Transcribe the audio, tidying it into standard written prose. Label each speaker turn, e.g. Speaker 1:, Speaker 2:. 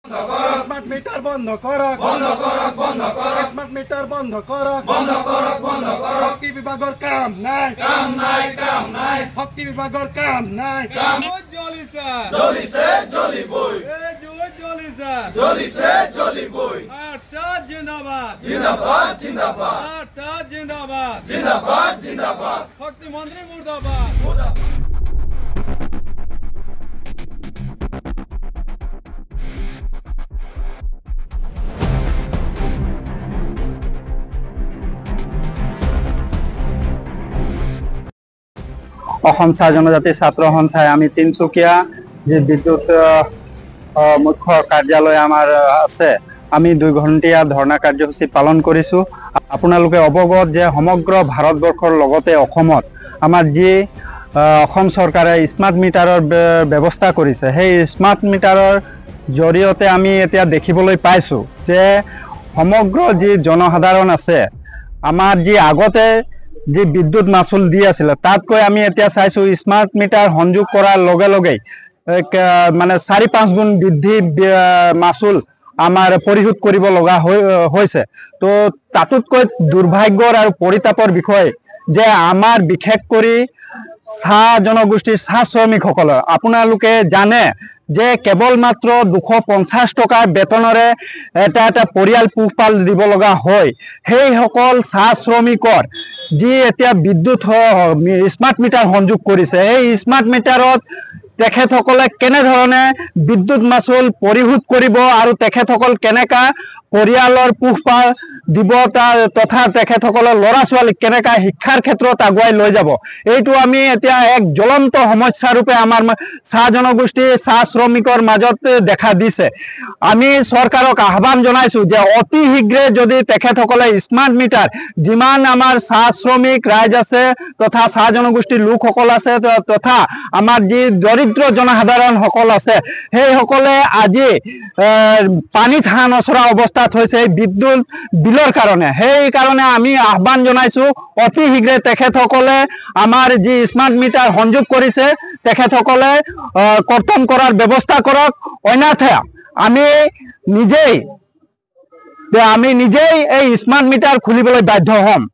Speaker 1: Smart meter বন্ধ করক smart meter বন্ধ করক শক্তি বিভাগের কাম নাই শক্তি বিভাগের কাম নাই
Speaker 2: শক্তিমন্ত্রী মুর্দাবাদ।
Speaker 3: অসম চাহ জনজাতি ছাত্ৰ সন্থাই আমি তিনচুকীয়া যে বিদ্যুৎ মুখ্য কাৰ্যালয় আমাৰ আছে, আমি 2 ঘণ্টীয়া ধৰ্ণা কাৰ্যসূচী পালন কৰিছোঁ। আপোনালোকে অৱগত যে সমগ্ৰ ভাৰতবৰ্ষৰ লগতে অসমত আমাৰ যি অসম চৰকাৰে স্মাৰ্ট মিটাৰৰ ব্যৱস্থা কৰিছে, সেই স্মাৰ্ট মিটাৰৰ জৰিয়তে আমি এতিয়া দেখিবলৈ পাইছোঁ যে সমগ্ৰ যি জনসাধাৰণ আছে, আমাৰ যি আগতে যি বিদ্যুৎ মাচুল দি আছিলে তাতকৈ আমি এতিয়া চাইছোঁ স্মাৰ্ট মিটাৰ সংযোগ কৰাৰ লগে লগে মানে 4-5 গুণ বৃদ্ধি মাচুল আমাৰ পৰিশোধ কৰিব লগা হৈছে। তো তাতোতকৈ দুৰ্ভাগ্যৰ আৰু পৰিতাপৰ বিষয় যে আমাৰ বিশেষ কৰি চাহ জনগোষ্ঠীৰ চাহ শ্ৰমিকসকলৰ আপোনালোকে জানে যে কেৱল মাত্ৰ 250 টকাৰ বেতনৰে এটা পৰিয়াল পোহপাল দিব লগা হয়। সেইসকল চাহ শ্ৰমিকৰ যি এতিয়া বিদ্যুৎ স্মাৰ্ট মিটাৰ সংযোগ কৰিছে, সেই স্মাৰ্ট মিটাৰত তেখেতসকলে কেনেধৰণে বিদ্যুৎ মাচুল পৰিশোধ কৰিব আৰু তেখেতসকল কেনেকা পৰিয়ালৰ পোহপাল দিব তথা তেখেতসকলৰ ল'ৰা ছোৱালীক কেনেকা শিক্ষাৰ ক্ষেত্ৰত আগুৱাই লৈ যাব, এইটো আমি এতিয়া এক জ্বলন্ত সমস্যা ৰূপে আমাৰ চাহ জনগোষ্ঠী চাহ শ্ৰমিকৰ মাজত দেখা দিছে। আমি চৰকাৰক আহ্বান জনাইছোঁ যে অতি শীঘ্ৰে যদি তেখেতসকলে স্মাৰ্ট মিটাৰ যিমান আমাৰ চাহ শ্ৰমিক ৰাইজ আছে তথা চাহ জনগোষ্ঠীৰ লোকসকল আছে তথা আমাৰ যি দৰিদ্ৰ জনসাধাৰণসকল আছে, সেইসকলে আজি পানীত হাঁহ নচৰা অৱস্থাত হৈছে বিদ্যুৎ বিলৰ কাৰণে। সেইকাৰণে আমি আহ্বান জনাইছোঁ অতি শীঘ্ৰে তেখেতসকলে আমাৰ যি স্মাৰ্ট মিটাৰ সংযোগ কৰিছে তেখেতসকলে কৰ্তন কৰাৰ ব্যৱস্থা কৰক, অন্যথা আমি নিজেই এই স্মাৰ্ট মিটাৰ খুলিবলৈ বাধ্য হ'ম।